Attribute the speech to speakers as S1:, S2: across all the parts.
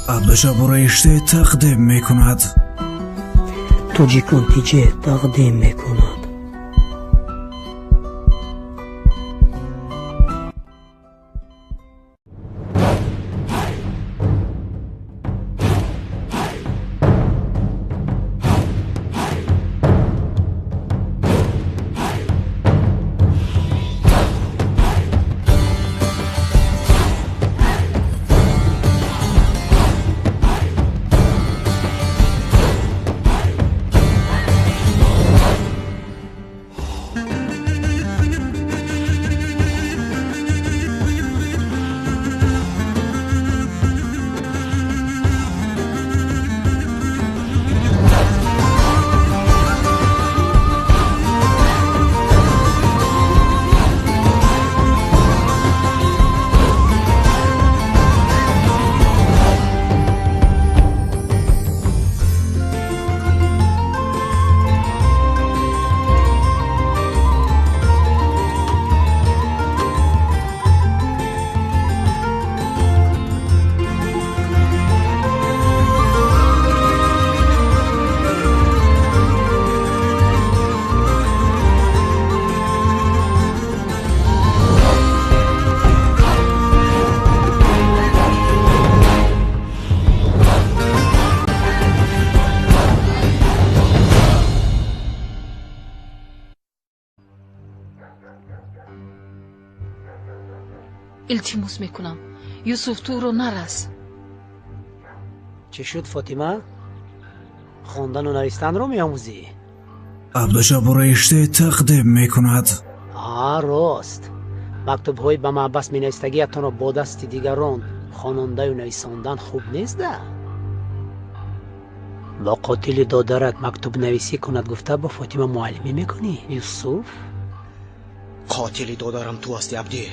S1: عبدالشا برایشته تقدیم میکند.
S2: توجیک انتیجه تقدیم میکند.
S3: التماس میکنم یوسف تو رو نرس.
S2: چی شد فاطمه؟ خواندن و نوشتن رو میآموزی؟
S1: عبدالشا برایشته تقدیم میکند.
S2: راست. مکتوب های به محبس می نویستگی اتان را با دست دیگران خواننده و نویساندن خوب نیست ده. با قاتل دادرت مکتوب نویسی کند گفته با فاطمه معلمی میکنی یوسف؟
S4: قاتل دادرم تو هستی عبدی.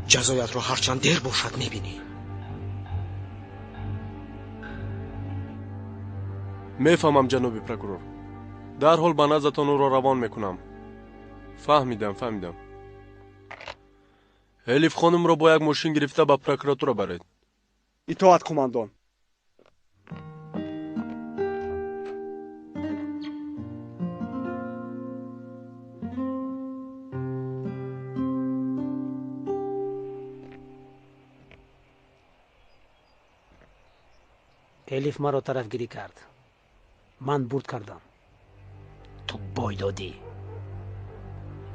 S4: جزایت رو هرچند دیر باشد میبینی.
S5: میفهمم جناب پرکورور. در حال به نزدتان او را روان میکنم. فهمیدم. الیف خانم را با یک ماشین گرفته به پروکراتوره برید.
S6: اطاعت قماندان.
S2: الیف مرا طرفگیری کرد. من برد کردم. تو بای دادی.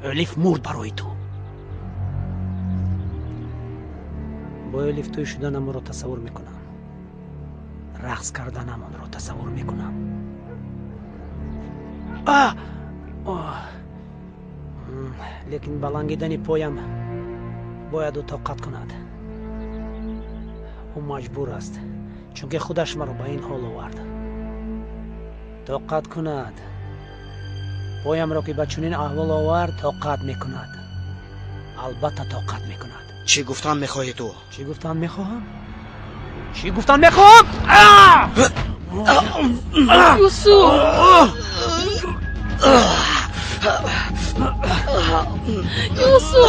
S2: الیف مرد برای تو. با الیف توی شدنم را تصور میکنم. رقص کردنم آن را تصور میکنم. لیکن بلنگیدن پایم باید او طاقت کند. او مجبور است چون که خودش مرا به این حال آورد. طاقت کند. پایم را که به چنین احوال آورد طاقت میکند. البته طاقت میکند.
S4: چی گفتن میخواهی تو؟
S2: چی گفتن میخواهم؟
S3: یوسف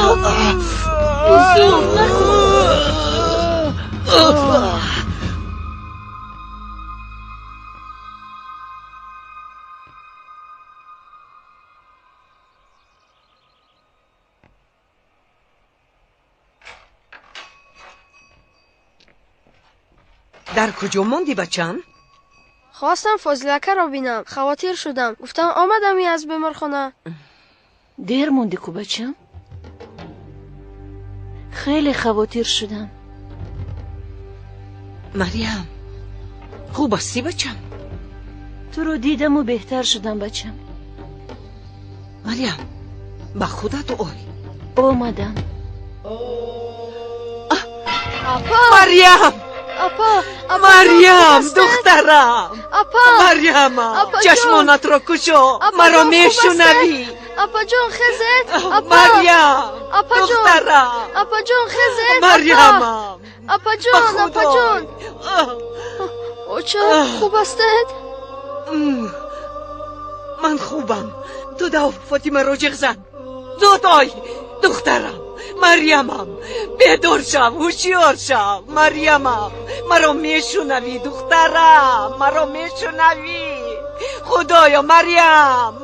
S7: در کجا موندی بچم؟
S8: خواستم فاضلکه را بینم. خواتیر شدم. گفتم آمدمی از بیمارخانه.
S3: دیر موندی کو بچم؟ خیلی خواتیر شدم.
S7: مریم خوب هستی بچم؟
S3: تو رو دیدم و بهتر شدم بچم.
S7: مریم با خودت آی.
S3: اومدم.
S8: اپا
S7: مریم
S8: اپا
S7: مریم دخترم.
S8: اپا
S7: مریم چشمانت را کشو. مرا میشنوی؟
S8: اپا جون خزت.
S7: مریم
S8: اپا جون.
S7: دخترم.
S8: اپا جون خزت.
S7: مریم
S8: اپا جون. اوچه خوب استد؟
S7: من خوبم. تو دو فاطمه رو جغ زن. زود آی دخترم. مریمم بیدار شو هوشیار شو مریمم مرا میشنوی دخترم مرا میشنوی خدایا مریم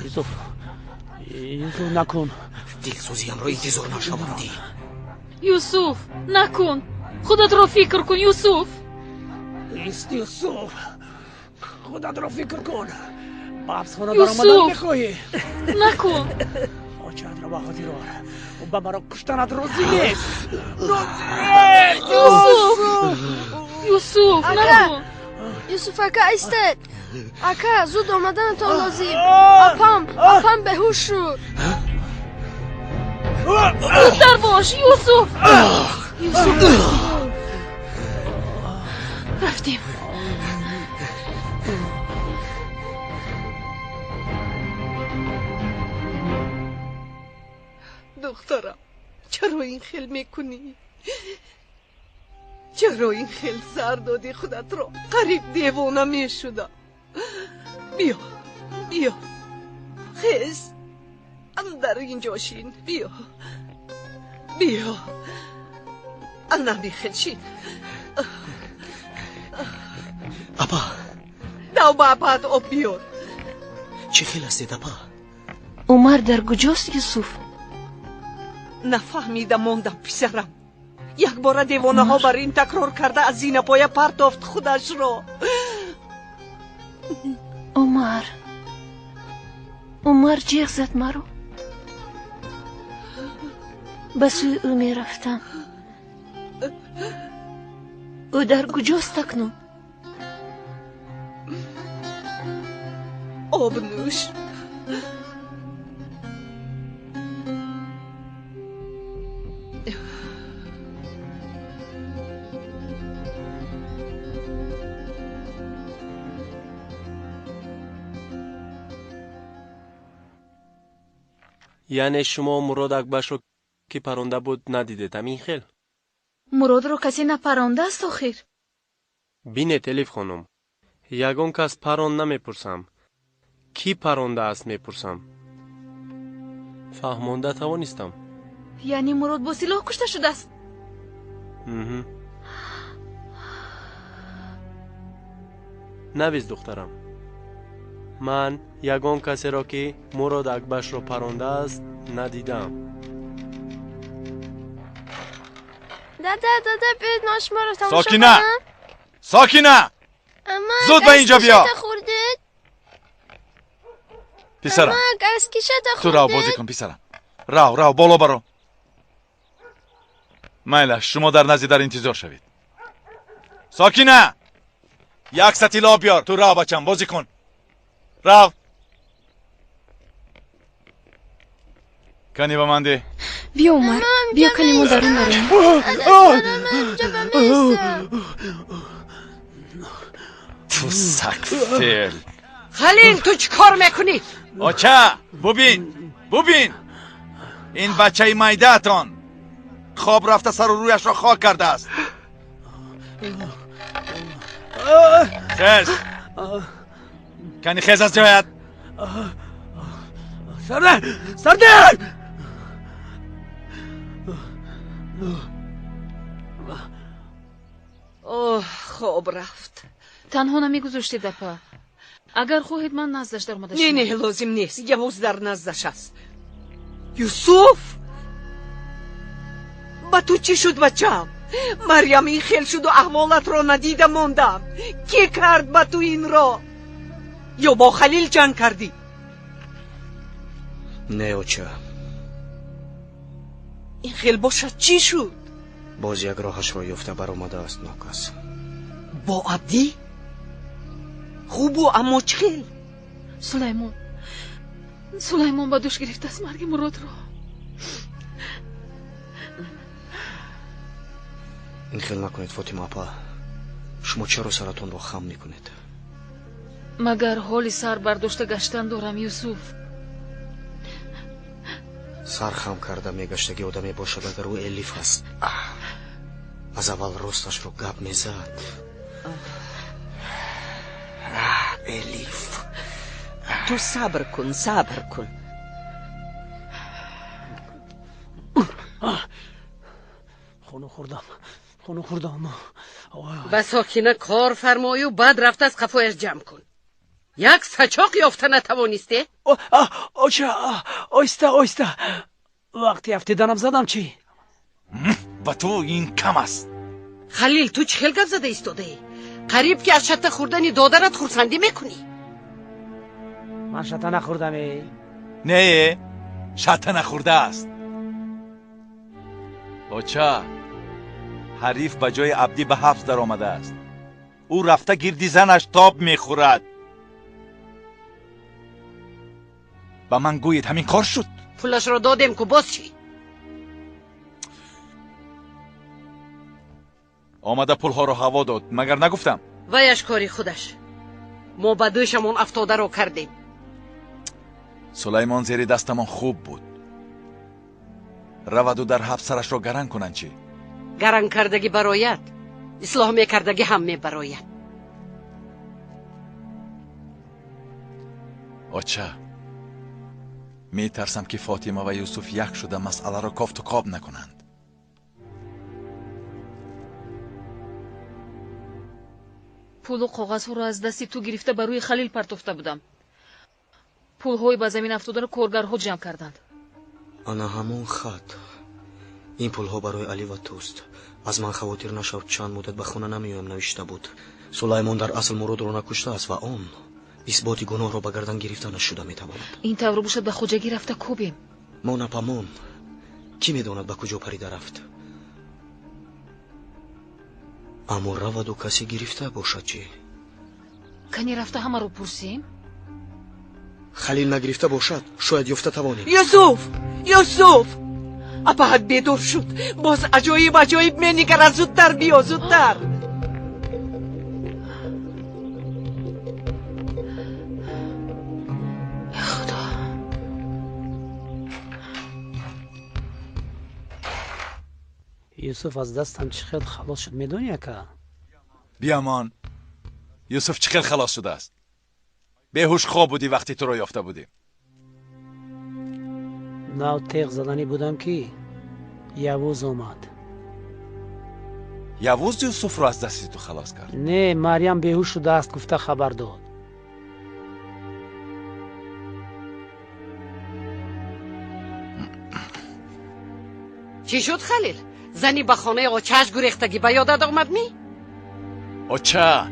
S2: یوسف نکن
S4: دلسوزیم را انتظار نشوندی
S3: یوسف نکن خودت را فکر کن یوسف
S2: یوسف خودت را فکر کن بابس خانه برآمدن میخواهی
S3: نکن
S2: آچه را به خاطر و به مرا کشتنت روزی نیست
S3: یوسف نکن
S8: یوسف اکا ایستد. اکا زود آمدن تا لازم. اپم بهوش شد.
S3: در باش یوسف رفتیم
S7: دخترم چرا این خیل میکنی؟ چرا این خیل سر دادی خودت را؟ قریب دیوانه میشدم. بیا خیز اندر اینجا شین بیا نمی خیل
S4: اپا
S7: دو بابت آب بیار.
S4: چه خیل هستید اپا؟
S3: عمر در کجاست یوسف؟
S7: نفهمیدم ماندم پسرم. یک بار دیوانه ها بر این تکرار کرده از زینه پای پرتافت خودش را.
S3: عمر جیغ زد مرا بس او می رفتم. او در کجاست اکنون؟
S7: آب نوش.
S5: یعنی شما مراد اکبش رو که پرونده بود ندیدید همین خیل؟
S3: مراد رو کسی نپرانده است آخر؟
S5: بینه تلیف خانم یگان کس پران نمیپرسم کی پرانده است میپرسم فهمانده توانستم.
S3: یعنی مراد با سلاح کشته شده است؟
S5: نویز دخترم من یگان کسی را که مراد اکبش را پرانده است ندیدم.
S8: داده بیاید ماش ما رو تماشا کنم.
S9: ساکینه زود به اینجا بیا. پسرم تو راو بازی کن پسرم. راو بالا برو. میله شما در نزد در انتظار شوید. ساکینه یک سطیل آب بیار تو راو بچم بازی کن. راو کنی به من ده.
S3: بیا عمر بیا کنی ما درون نریم.
S9: تو سگ فیل.
S7: خلیل تو چی کار میکنی؟
S9: آچه ببین این بچه میده تان خواب رفته سر و رویش را خاک کرده است. خیز کنی خیز از جایت.
S2: سرده
S7: خواب رفت.
S3: تنها نمیگذاشتی دپا. اگر خواهید من نزدش در مدش.
S7: نه لازم نیست. یوز در نزدش است. یوسف با تو چی شد بچم؟ مریم این خیل شد و احوالت را ندیده ماندم. کی کرد با تو این را؟ یا با خلیل جنگ کردی؟
S4: نه اوچه
S7: این خیل باشد چی شد؟
S4: باز یک راهش را یافته بر آمده است ناکس.
S7: با عبدی؟ خوبو اما چه خیل؟
S3: سلیمان با دوش گرفته است مرگ مراد را.
S4: این خیل نکنید فاطمه اپا. شما چرا سرتون را خم میکنید؟
S3: مگر حالی سر برداشته گشتن دارم یوسف.
S4: سر خم کرده میگشتگی آدمی باشد اگر او الیف است. از اول راستش رو گپ میزد.
S7: الیف تو صبر کن
S2: خونو خوردم
S7: و ساکینه کار فرمایی و بعد رفت از قفایش جمع کن. یک سچاق یافته نتوانسته؟
S2: آیسته وقتی افتیدنم زدم چی؟
S9: و تو این کم است.
S7: خلیل تو چه گپ زده ایستاده ای؟ قریب که از شته خوردنی دادرت خورسندی میکنی.
S2: من شته نخوردم.
S9: نه شته نخورده است. اوچا حریف به جای عبدی به حبس در آمده است. او رفته گردی زنش تاب میخورد. با من گویید همین کار شد.
S7: پولش را دادیم که باز چی؟
S9: آمده پولها رو هوا داد مگر نگفتم؟
S7: ویش کاری خودش. ما به دوشمون افتاده رو کردیم.
S9: سلیمان زیر دستمان خوب بود. رود و در حبس سرش را گرن کنن چی؟
S7: گرن کردگی برایت، اصلاح میکردگی هم میبراید.
S9: آچه میترسم که فاطمه و یوسف یک شده مسئله را کافت و کاب نکنند.
S3: پول و کاغذ ها رو از دستی تو گرفته بر روی خلیل پرتفته بودم. پول های به زمین افتاده رو کارگرها جمع کردند.
S4: انا همون خط. این پول ها برای علی و توست. از من خواطر نشو چند مدت به خونه نمیایم نوشته بود. سلیمان در اصل مراد رو نکشته است و آن اثبات گناه را به گردن گرفته نشده میتواند.
S3: این طور باشد به خوجگی رفته کوبیم.
S4: ما نپامون. کی میداند به کجا پریده رفت؟ اما رود و کسی گرفته باشد چی؟
S3: کنی رفته همه رو پرسیم؟
S4: خلیل نگرفته باشد شاید یافته توانیم.
S7: یوسف ابد بیدور شد. باز عجایب مینگرد. زودتر بیا زودتر.
S3: خدا
S2: یوسف از دستم چقدر خلاص شد میدونی اکا؟
S9: بیامان یوسف چقدر خلاص شده است. بیهوش خواب بودی وقتی تو رو یافته بودیم.
S2: ناو تیغ زدنی بودم که یوز اومد.
S9: یوز یوسف رو از دستی تو خلاص کرد؟
S2: نه مریم بیهوش شده است گفته خبر داد.
S7: چی شد خلیل؟ زنی به خانه آچهش گریختگی به یادت آمد می؟
S9: آچه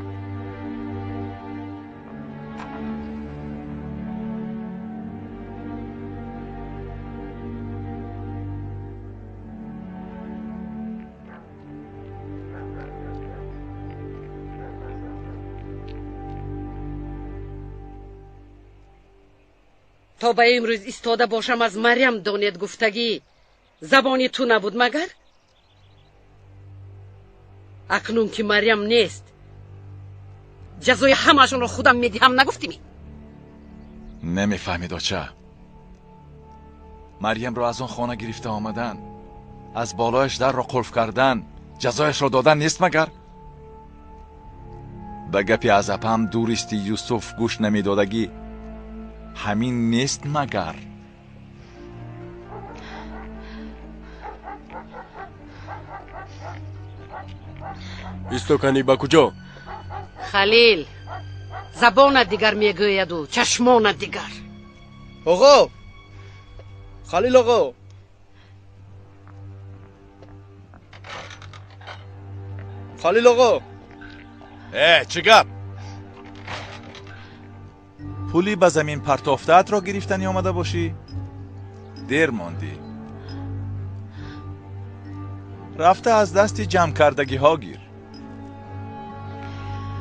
S7: تا به امروز ایستاده باشم از مریم دانید گفتگی زبانی تو نبود مگر؟ اکنون که مریم نیست جزای همشون رو خودم میدیم نگفتیمی؟
S9: نمیفهمید آچه. مریم رو از اون خانه گرفته آمدن، از بالایش در را قلف کردن، جزایش را دادن نیست مگر؟ به گپی از اپم دوریستی یوسف گوش نمیدادگی همین نیست مگر؟
S5: ایستوکنی با کجا؟
S7: خلیل زبان دیگر میگوید و چشمان دیگر.
S6: آقا خلیل آقا خلیل آقا
S9: چه گپ؟ پولی به زمین پرتافتت را گرفتنی آمده باشی؟ دیر ماندی. رفته از دستی جمع کردگی ها گیر.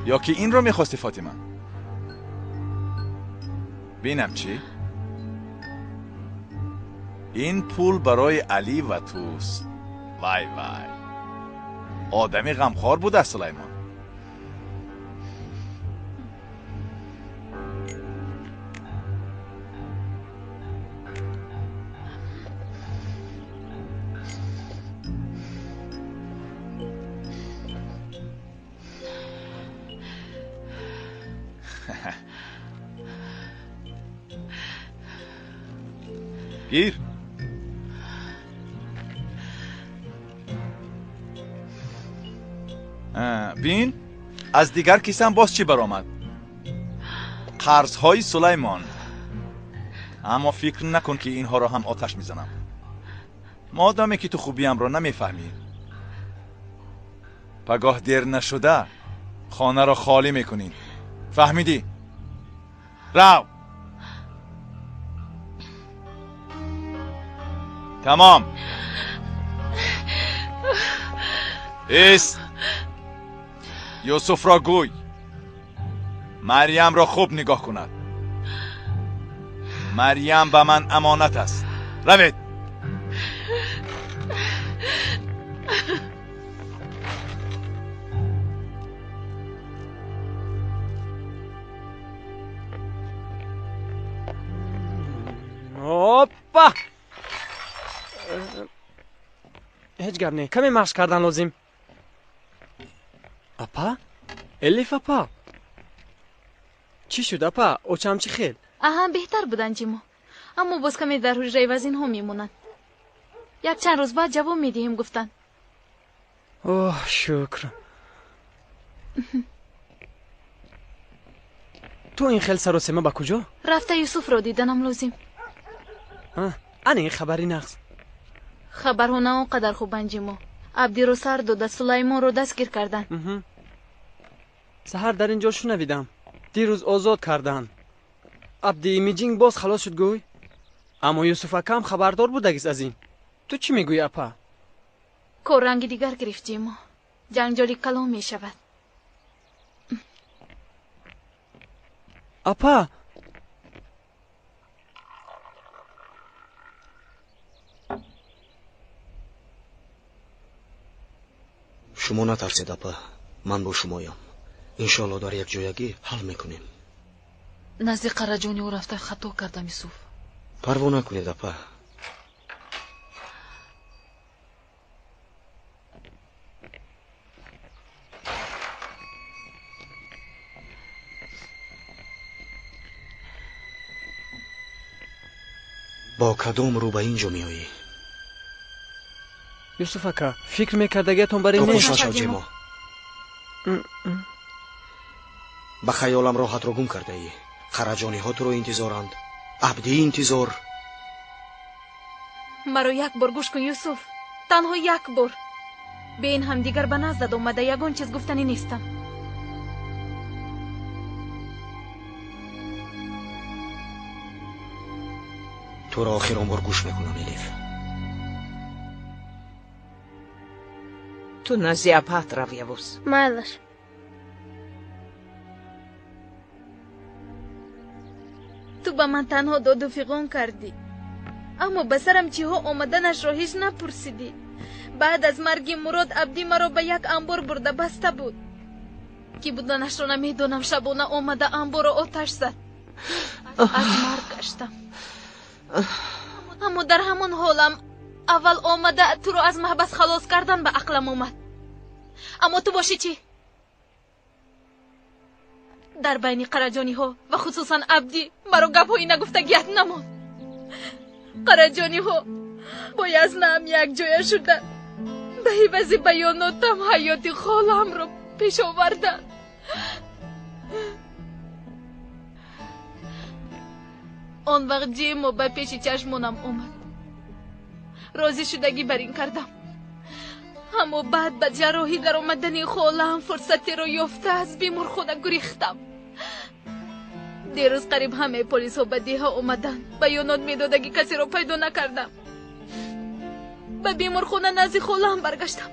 S9: یا که این رو میخواستی فاطمه؟ بینم چی؟ این پول برای علی و توست. وای وای آدمی غمخوار بوده سلیمان. گیر. بین از دیگر کیسم باز چی برآمد؟ قرضهای سلیمان. اما فکر نکن که اینها را هم آتش میزنم. مادامی که تو خوبیم را نمیفهمی، پگاه دیر نشده خانه را خالی میکنین. فهمیدی؟ رو. تمام. ایست. یوسف را گوی مریم را خوب نگاه کند. مریم به من امانت است. روید.
S10: اوپا هیچ گپ نه. کمی مشق کردن لازم. اپا الیف اپا چی شد اپا؟ اوچم چی خیل؟
S3: بهتر بودن جیمو، اما باز کمی در حجره وزین ها میمونن. یک چند روز بعد جواب میدهیم گفتن.
S10: اوه شکر. تو این خیل سر و سمه با کجا؟
S3: رفته یوسف رو دیدنم لازم.
S10: انا این خبری نقص.
S3: خبر ها نه اونقدر خوبن جیمو. عبدی رو سر داده، سلیمان رو دستگیر کردن.
S10: سهر در اینجا شو نویدم. دیروز آزاد کردن. عبدی میجینگ باز خلاص شد گوی. اما یوسف اکم خبردار بودگیست از این. تو چی میگوی اپا؟
S3: کار رنگ دیگر گرفت جیمو. جنجالی کلام میشود.
S10: اپا
S4: شما نترسید اپا، من با شمایم. انشالله در یک جایگی حل میکنیم.
S3: نزد قراجانی او رفته خطا کردم یوسف.
S4: پروا نکنید اپا. با کدام رو به اینجا میایی؟
S10: یوسف اکا فکر میکردگیتون برای
S4: تو
S10: نه؟
S4: خوش نشو جیما. به خیالم راحت رو گم کرده ای. خرجانی ها تو رو انتظارند. عبدی انتظار.
S3: مرا یک بار گوش کن یوسف. تنها یک بار. به این هم دیگر به نزد اومده. یگان چیز گفتنی نیستم.
S4: تو را آخرین بار گوش میکنم الیف.
S7: تو نزد اپات رو یوز.
S8: مایلش.
S3: تو با من تنها داد و فیغان کردی، اما بسرم چی ها آمدنش را هیچ نپرسیدی. بعد از مرگ مراد عبدی مرا به یک انبار برده بسته بود. کی بودنش را نمیدونم. شبانه آمده انبار را آتش زد. از مرگ گشتم. اما در همون حالم اول آمده تو را از محبس خلاص کردن به عقلم اومد. اما تو باشی چی؟ در بین قراجانی ها و خصوصا عبدی مرا گپ هایی نگفته گیت نمان. قراجانی ها باید نام یک جای شدن. به عوض بیاناتم حیات خالم را پیش آوردن. آن وقت جیمو به پیش چشمانم اومد. راضی شدگی بر این کردم. اما بعد به جراحی در آمدن خالم فرصتی رو یافته از بیمار خودم گریختم. دیروز قریب همه پلیس ها به دیها اومدن. بیانات میدادگی کسی رو پیدا نکردم. به بیمار خونه نزد خالم برگشتم.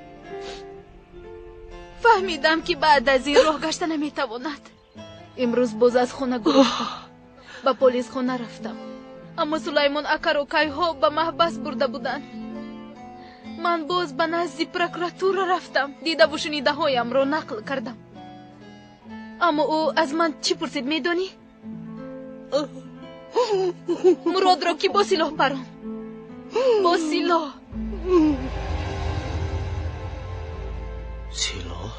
S3: فهمیدم که بعد از این راه گشته نمیتواند. امروز باز از خونه گریختم. به پلیس خونه رفتم. اما سلیمان اکا رو کیها به محبس برده بودن. من باز به نزد پروکراتور رفتم. دیده و شنیده هایم رو نقل کردم. اما او از من چی پرسید میدونی؟ مراد را کی با سلاح پران؟ با سلاح.
S4: سلاح؟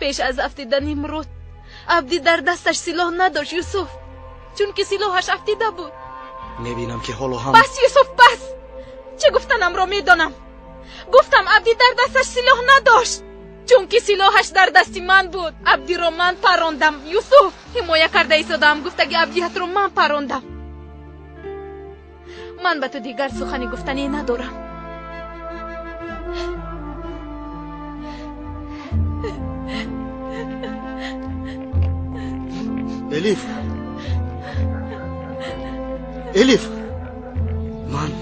S3: پیش از افتیدن مراد عبدی در دستش سلاح نداشت یوسف، چون که سلاحش افتیده بود.
S4: میبینم که حالا هم
S3: بس یوسف بس. چه گفتنم را میدانم. گفتم عبدی در دستش سلاح نداشت، چون که سلاحش در دستی من بود. عبدی را من پراندم یوسف. حمایه کرده ایستادم، گفته که عبدیت را من پراندم. من به تو دیگر سخنی گفتنی ندارم.
S4: الیف، الیف، من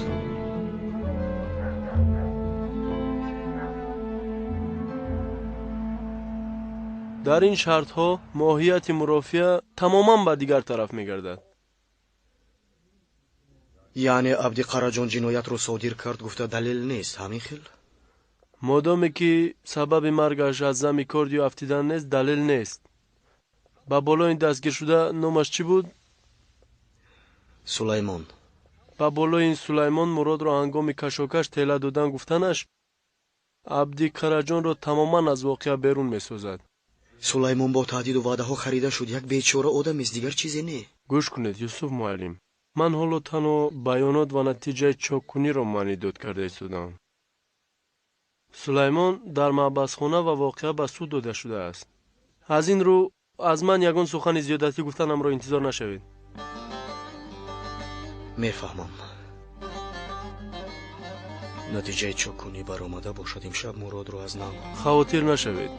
S5: در این شرط ها ماهیت مرافعه تماما به دیگر طرف میگردد.
S4: یعنی عبدی قراجان جنایت رو صادر کرد گفته دلیل نیست، همین خیل؟
S5: مادامی که سبب مرگش از زمی کرد یا افتیدن نیست دلیل نیست. با بالا این دستگیر شده نامش چی بود؟
S4: سلیمان.
S5: با بالا این سلیمان مراد را هنگام کشاکش تیله دادن گفتنش عبدی قراجان را تماما از واقعه بیرون میسازد.
S4: سلیمان با تهدید و وعده ها خریده شد، یک بیچاره آدم است، دیگر چیزی نه.
S5: گوش کنید یوسف معلم، من حالا تنها بیانات و نتیجه چاکنی را معنی کرده ایستادم. سلیمان در محبسخانه و واقعه به سود داده شده است. از این رو از من یگان سخن زیادتی گفتنم را انتظار نشوید.
S4: میفهمم. نتیجه چاکنی برآمده باشد امشب مراد را از نام.
S5: خواطر نشوید.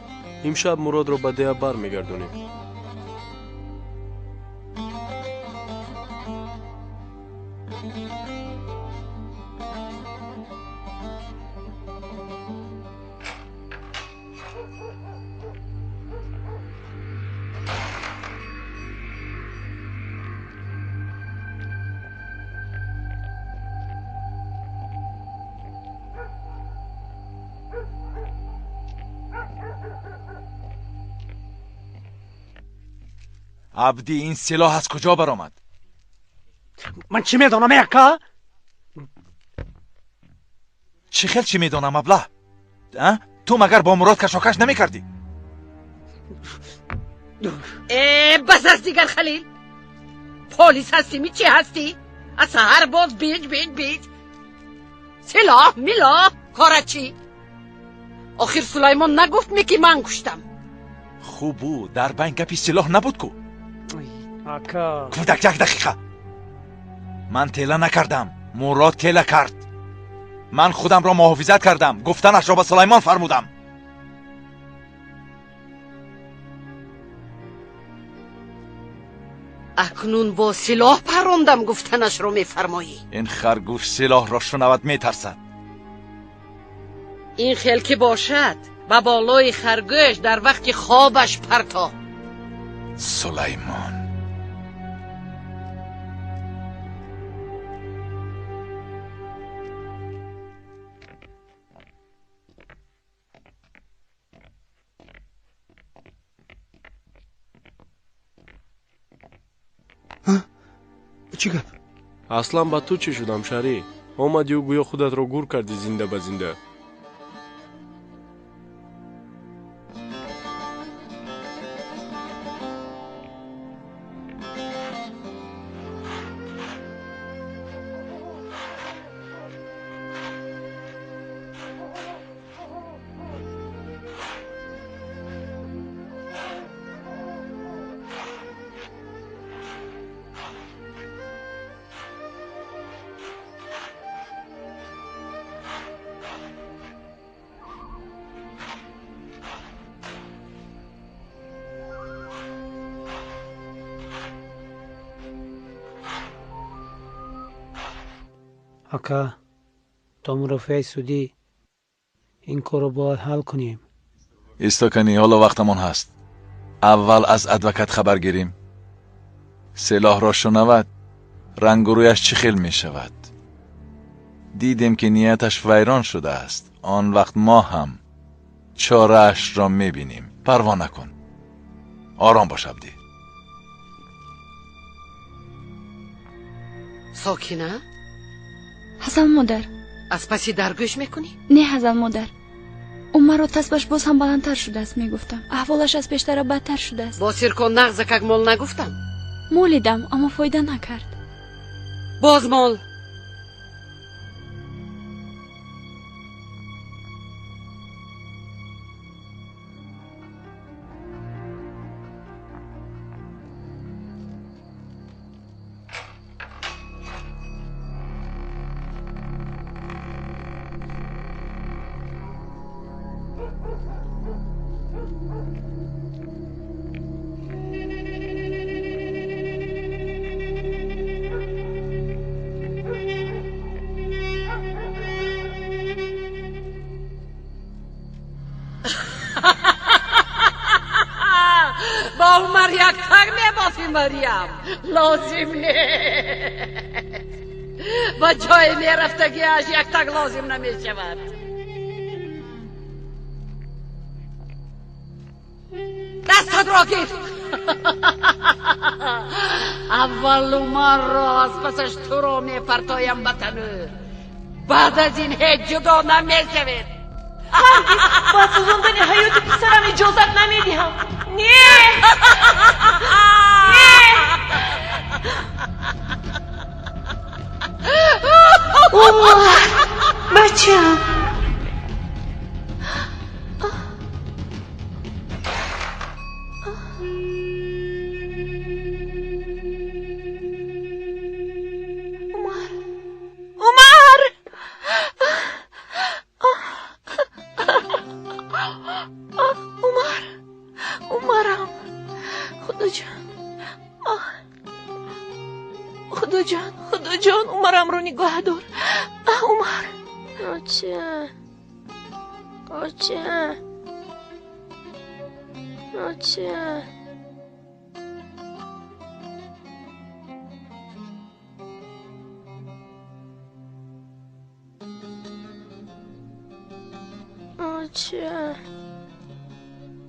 S5: امشب مراد را به ده بر میگردونیم.
S9: عبدی این سلاح از کجا برآمد؟
S2: من چی میدانم یکا؟
S9: چی خیل چی میدانم ابله؟ تو مگر با مراد کشاکش نمی کردی؟
S7: بس از دیگر خلیل. پلیس هستی می چی هستی؟ از سهر باز بیج سلاح میلا کارت چی؟ آخر سلیمان نگفت می که من کشتم.
S9: خوب بود در بین گپی سلاح نبود کو.
S2: آکا
S9: کودک یک دقیقه. من تیله نکردم، مراد تیله کرد. من خودم را محافظت کردم، گفتنش را به سلیمان فرمودم.
S7: اکنون با سلاح پراندم گفتنش را میفرمایی.
S9: این خرگوش سلاح را شنود میترسد.
S7: این خیل که باشد و بالای خرگوش در وقت خوابش پرتا.
S9: سلیمان
S4: چی گپ؟
S5: اصلا با تو چی شدم شری؟ آمدی و گویا خودت را گور کردی زنده به زنده.
S2: آکا تا مرافع سودی این کارو باید حل کنیم.
S9: استاکنی حالا وقتمون هست. اول از ادوکت خبر گیریم. سلاح را شنود رنگ و رویش چی خیل می شود. دیدیم که نیتش ویران شده است. آن وقت ما هم چاره‌اش را می بینیم. پروا نکن. آرام باش عبدی.
S7: ساکینه؟
S8: حسن مادر.
S7: از پسی درگوش میکنی؟
S8: نه حسن مادر.
S11: اون مراتبش باز هم بلندتر شده است. میگفتم احوالش از پیشتر بدتر شده است.
S7: با سیرکون نغز کک مول نگفتم؟
S11: مولیدم اما فایده نکرد.
S7: باز مول. با عمر یک تگ میبافی مریم. لازم نیست. با جای میرفتگیش یک تگ لازم نمیشود. دستت را گیر. اول عمر را از پسش تو را میپرتایم به تنور. بعد از این هیچ جدا نمیشوید.
S12: با سوزاندن حیات پسرم اجازت نمیدیم. نه عمر بچم عمرم خدا جان عمرم رو نگاه دار. عمر
S8: آچه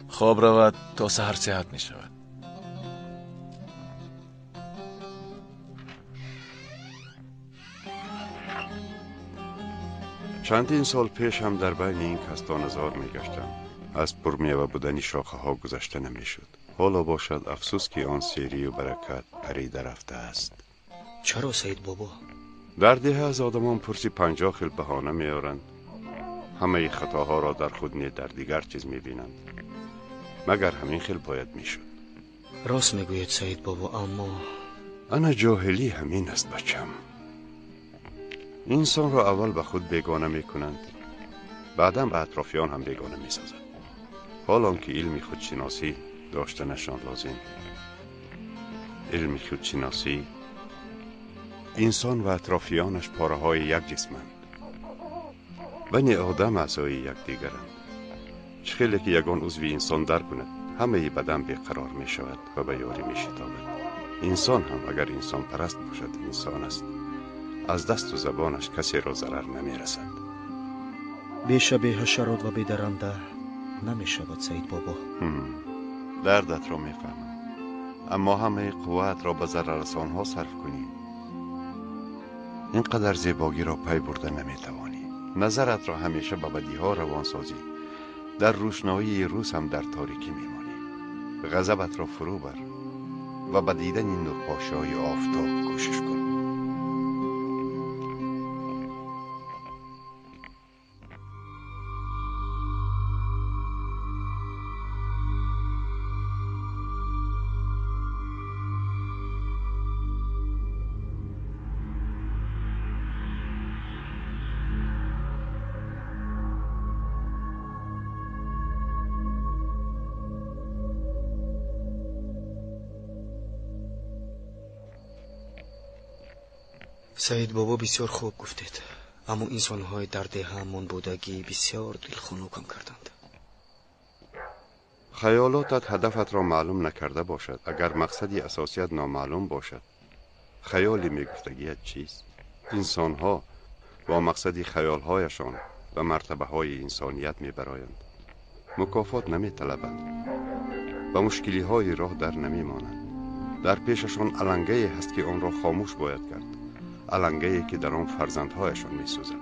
S9: خواب رود تا سحر صحت می شود.
S13: چندین سال پیش هم در بین این کستانزار می گشتم. از پرمیوه بودنی شاخه ها گذشته نمی شد. حالا باشد افسوس که آن سیری و برکت پریده رفته است.
S4: چرا سید بابا؟
S13: در ده از آدمان پرسی 50 خیل بهانه می آورند. همه خطاها را در خود نه در دیگر چیز می بینند. مگر همین خیل باید می شد.
S4: راست می گوید سید بابا، اما
S13: انا جاهلی همین است بچم. انسان را اول به خود بیگانه می کنند، بعدم به اطرافیان هم بیگانه می سازند. حالان که علم خودشناسی داشتنشان لازم. علم خودشناسی، انسان و اطرافیانش پاره های یک جسمند. بنی آدم اعضای یکدیگرند. چه خیلی که یگان عضو انسان در کند، همه بدن بیقرار می شود و به یاری می شتابد. انسان هم اگر انسان پرست باشد انسان است. از دست و زبانش کسی را ضرر نمی رسد.
S4: بیشبه حشرات و بیدرنده نمی شود سید بابا.
S13: دردت را می فهمم، اما همه قوت را به ضرر رسان ها صرف کنی. اینقدر زیبایی را پی برده نمی توانی. نظرت را همیشه به بدی ها روان سازی. در روشنایی روز هم در تاریکی می مانی. غضبت را فرو بر و به دیدن این نورپاشای آفتاب کوشش کن.
S4: سید بابا بسیار خوب گفتید، اما انسان‌های در ده همون بودگی بسیار دلخنکم کردند.
S13: خیالاتت هدفت را معلوم نکرده باشد. اگر مقصدی اساسیت نامعلوم باشد، خیالی میگفتگیت چیست؟ انسان‌ها با مقصدی خیالهایشان به مرتبه های انسانیت میبرایند. مکافات نمیطلبند. به مشکلی های راه در نمیمانند. در پیششان علنگه هست که آن را خاموش باید کرد. علنگه‌ای که در آن فرزندهایشان می‌سوزد.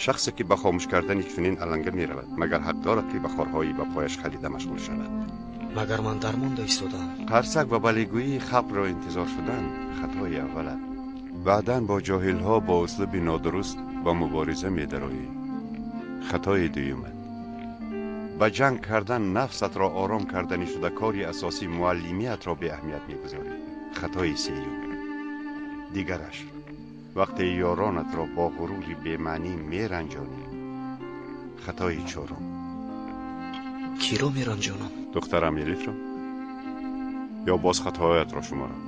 S13: شخصی که به خاموش کردن چنین علنگه می رود مگر حق دارد که به خارهایی به پایش خلیده مشغول شود؟
S4: مگر من درمانده ایستادم؟
S13: قرصک و بلیگویی خبر را انتظار شدن خطای اول است. بعداً با جاهل ها با اسلوب نادرست و مبارزه می درایی. خطای دوم است. به جنگ کردن نفست را آرام کردنی شده کاری اساسی معلمیت را به اهمیت می گذاری. خطای سیوم. دیگرش وقتی یارانت را با غروری به معنی می رنجانی. خطای چهارم.
S4: کی را می رنجانم؟
S13: دخترم الیف را یا باز خطایت را شمارم؟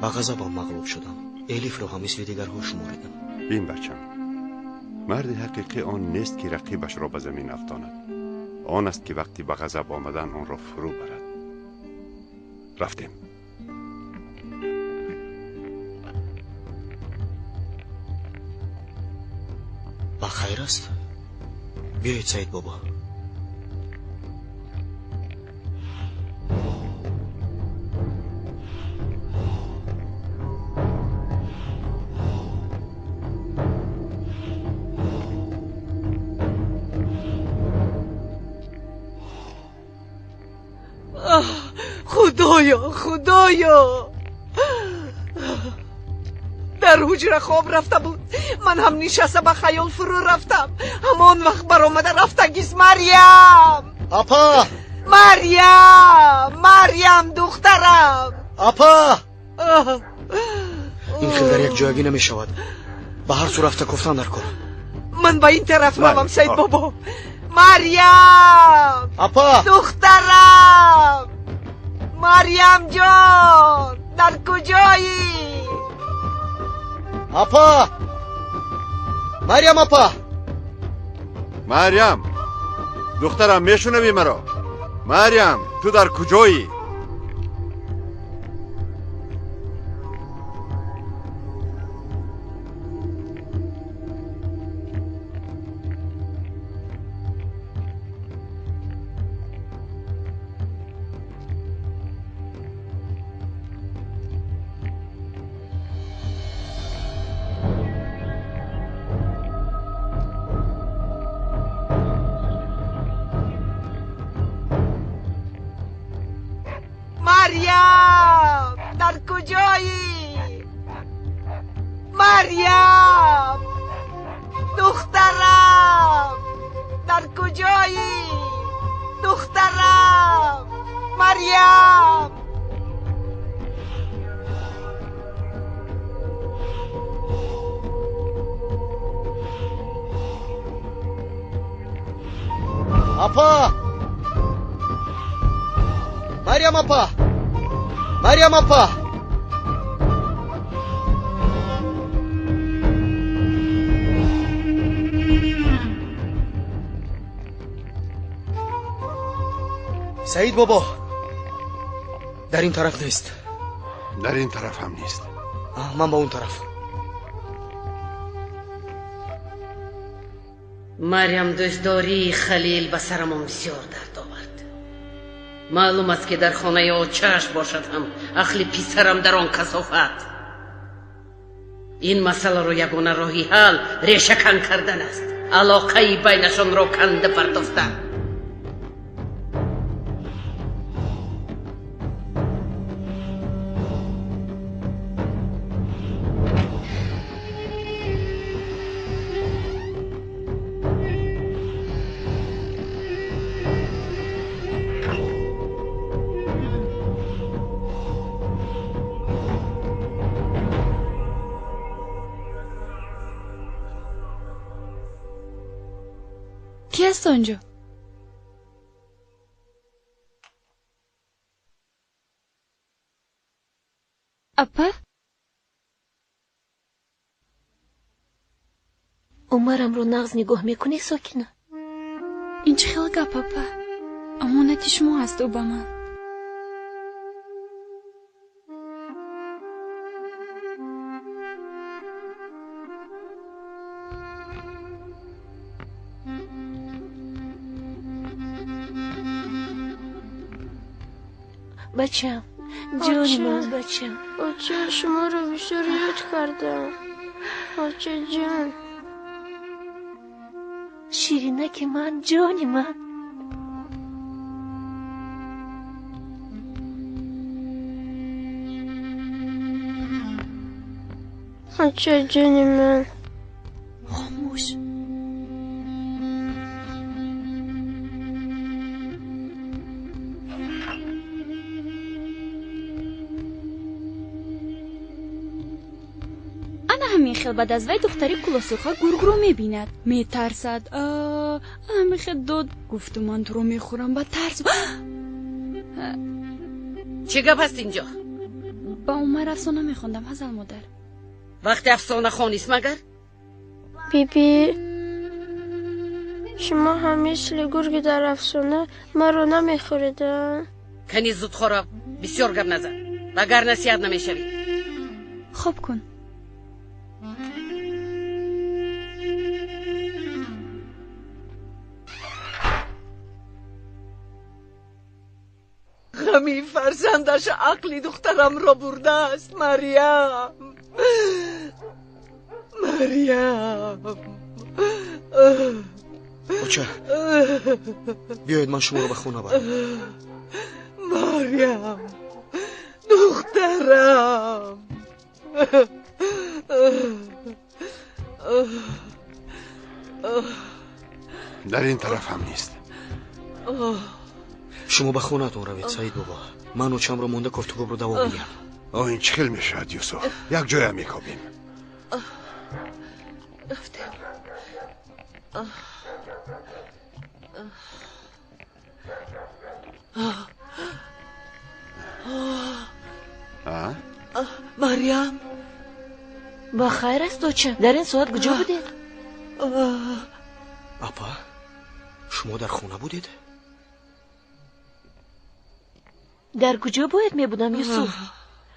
S4: به غضبم مغلوب شدم. الیف را هم مثل دیگرها شماریدم.
S13: این بچم مرد حقیقی آن نیست که رقیبش را به زمین افطاند. آن است که وقتی به غضب آمدن آن را فرو برد. رفتیم.
S4: با خیر است. بیایید سعید بابا.
S7: خدایا در حجره خواب رفته بود. من هم نشسته به خیال فرو رفتم. همان وقت برآمده رفتگیست. مریم
S4: اپا،
S7: مریم دخترم.
S4: اپا، این خیل در یک جایگی نمی شود. به هر سو رفته گفتن در کن.
S7: من به این طرف روم سید بابا. مریم
S4: اپا،
S7: دخترم. مریم جان در کجایی؟
S4: اپا، مریم اپا.
S13: مریم دخترم میشنوی مرا؟ مریم تو در کجایی؟
S7: مریم در کجایی؟ مریم دخترم در کجایی؟ دخترم مریم.
S4: اپا، مریم اپا، مریم اپا. سعید بابا در این طرف نیست.
S13: در این طرف هم نیست.
S4: من با اون طرف.
S7: مریم دزداری خلیل به سرمان بسیار درد آورد. معلوم است که در خانه او چشم باشد هم عقل پسرم در آن کثافت. این مسئله رو یگانه راهی حل ریشه کن کردن است. علاقه بینشان را کنده پرداختن.
S11: کی است آنجا؟ اپا؟
S14: عمرم رو نغز نگاه میکنی ساکنه؟
S11: این چه خیلی گپ اپا؟ امانت شما هست او با من.
S14: بچم جانی من بچم.
S8: بچه شما رو بیشتر یاد کردم. بچه جان
S14: شیرینک من، جانی من.
S8: بچه جانی من.
S14: خاموش.
S11: همین خیل بعد از وی دختری کلاسوخا گورگرو میبیند، میترسد. همین خیل داد گفتم من تو رو میخورم با ترس.
S7: چه گپ هست اینجا؟
S11: با عمر افسانه میخوندم حضر مادر.
S7: وقت افسانه خوانیست مگر؟
S8: بیبی شما همیشه گرگ در افسانه مرا نمیخوریدن؟
S7: کنی زود خورا، بسیار گپ نزن وگر نصیحت نمیشوی.
S11: خوب کن.
S12: غمی فرزندش عقلی دخترم را برده است. مریم
S4: بچه بیایید من شما رو به خونه برم.
S12: مریم دخترم.
S13: در این طرف هم نیست.
S4: شما به خونه‌تون روید سعید بابا. من و چم رو مونده گفتگو رو دوام میدم.
S13: این چه خیل میشود یوسف؟ یک جای هم میکابیم.
S12: مریم
S14: با خیر است دوچه؟ در این ساعت کجا بودید؟
S4: اپا شما در خونه بودید؟
S14: در کجا باید می بودم یوسف؟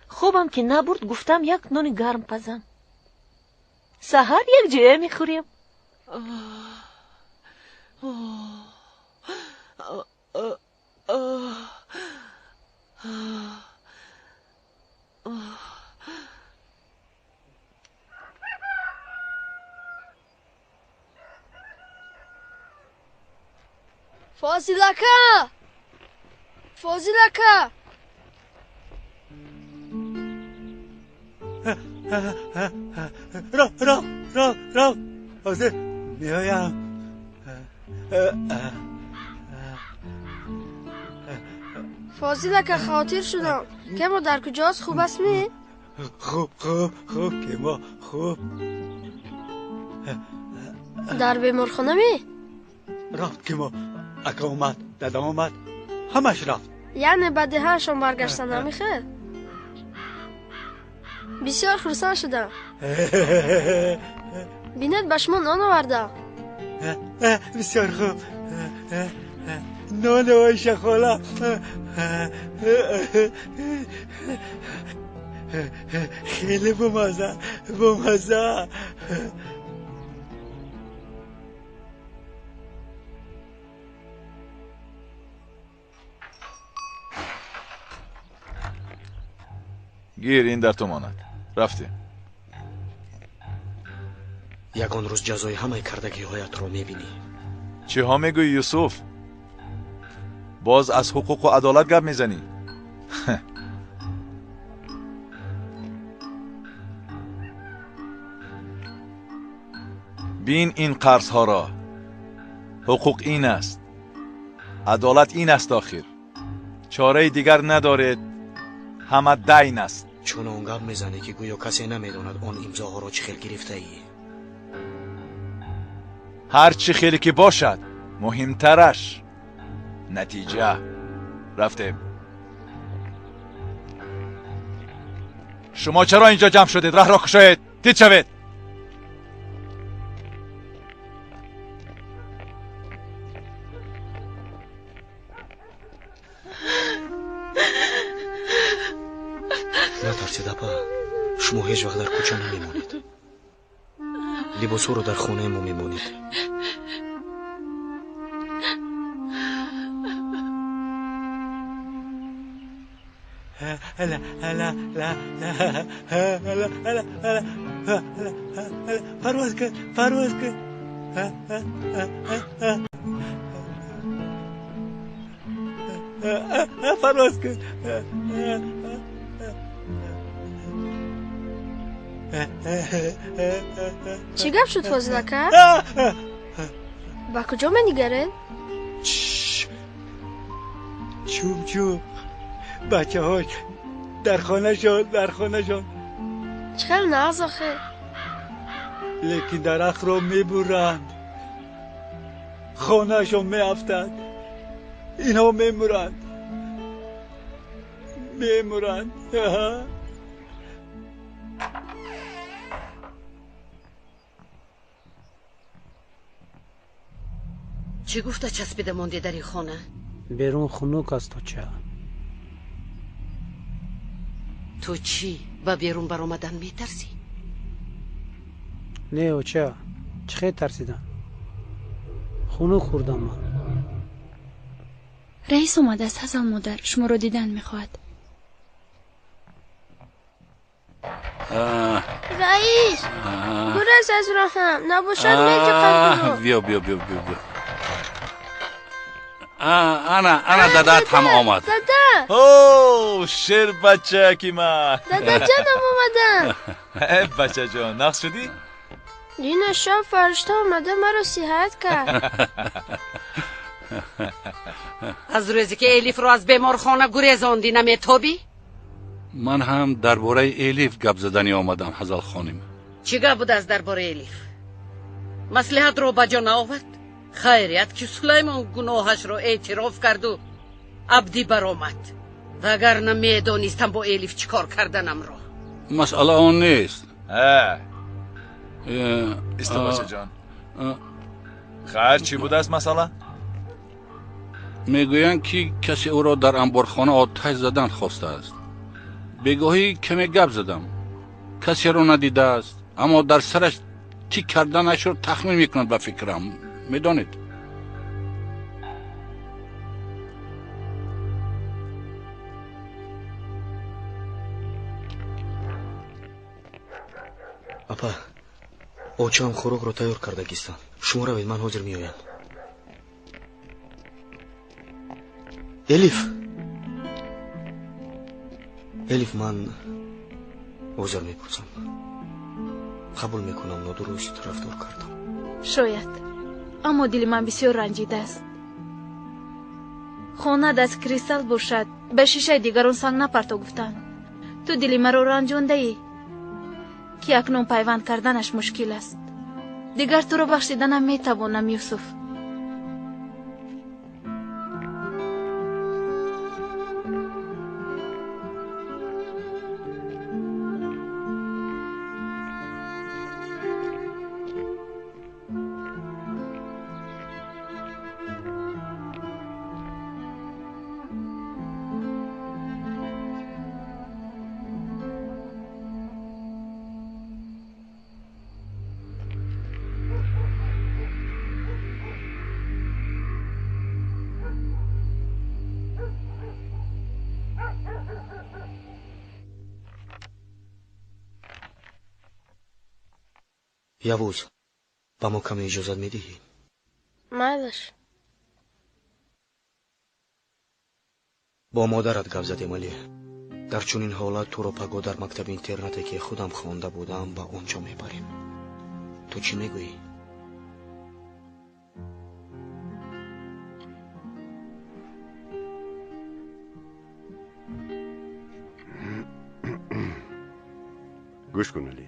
S14: خوبم که نبرد، گفتم یک نان گرم پزم. سحر یک جایه می خوریم.
S8: فاضلکه
S15: را حاضر میایم.
S8: فاضلکه خاطر شدم که ما در کجاست؟ خوب است می؟
S15: خوب که ما خوب.
S8: در بیمارخانه می؟
S15: رفت که ما اکا اومد دادم اومد همش رفت.
S8: یعنی بعد هاشون برگشتن نمیخه؟ بسیار خرسان شدم. بینت به شما نان آورده.
S15: بسیار خوب. نان باشه خاله. خیلی بمزه.
S9: گیر این در تو ماند. رفتی
S4: یگان روز جزای همه کردگی هایت رو میبینی.
S9: چی ها میگوی یوسف؟ باز از حقوق و عدالت گپ میزنی؟ بین این قرض ها را. حقوق این است، عدالت این است. آخر چاره دیگر ندارد، همه دین است.
S4: چون اون گپ میزنی که گویا کسی نمیداند آن امضاها را چه خیل گرفته ای.
S9: هر چی خیلی که باشد مهمترش نتیجه. رفتیم. شما چرا اینجا جمع شدید؟ راه را کشید. تیز شوید.
S4: نترسید اپا، شما هیچ وقت در کوچه نمیمونید. لباس رو در خونه ما میمونید.
S15: پرواز کن. پرواز کن.
S8: چی گپ شد فاضلکه؟ با کجا منیگرین؟
S15: چوب بچه هاش در خانه شد
S8: چخیل نغز آخه
S15: لیکن درخت رو میبرند، خانه شو میافتند، اینا میمورند.
S7: چی گفته چسبیده مونده در این خانه؟
S2: بیرون خنک است.
S7: تو چی؟ با بیرون بر آمدن میترسی؟
S2: نه اوچه چه ترسیدم. خنک خوردم من.
S11: رئیس اومده است. حسن مادر شما رو دیدن میخواد.
S8: رئیس برس از راهم نباشد میجه قلبی رو.
S16: بیا انا دادت هم آمد.
S8: دادا
S9: اوه شیر بچه کی من.
S8: دادا جانم اومدم.
S9: بچه جان نقص شدی؟
S8: این شب فرشته اومده مرا صحت کرد.
S7: از روزی که الیف رو از بیمارخانه گریزاندی نمیتابی؟
S16: من هم درباره الیف گپ زدنی آمدم حضرت خانم.
S7: چی گپ بود از درباره الیف؟ مصلحت رو بجا نآورد؟ خیریت که سلیمان گناهش رو اعتراف کرد و عبدی برآمد. وگرنه میدانستم با الیف چیکار کردنم رو.
S16: مسئله آن نیست.
S9: ایستا باشه جان. خیر چی بود از مسئله؟
S16: میگویند که کسی او را در انبارخانه آتش زدن خواسته است. بگاهی کمی گپ زدم. کسی را ندیده است، اما در سرش چی کردنش را تخمین میکنند به فکرم. میدانید؟
S4: اپا اوچه هم خوراک رو تیار کرده گیستن. شما روید من حاضر میایم. الیف من عذر میپرسم. قبول میکنم نادرست رفتار کردم.
S3: شاید اما دل من بسیار رنجیده است. خانه از کریستال باشد به شیشه دیگران سنگ نپرتا گفتند. تو دل مرا رنجانده ای که اکنون پیوند کردنش مشکل است. دیگر تو را بخشیدنم میتوانم یوسف.
S4: یوز با ما کمی اجازت میدهی؟
S8: مالش
S4: با مادرت گپ زدیم علی. در چنین حالت تو را پگاه در مکتب اینترنتی که خودم خوانده بودم با اونجا میبریم. تو چی میگویی؟
S13: گوش کن علی.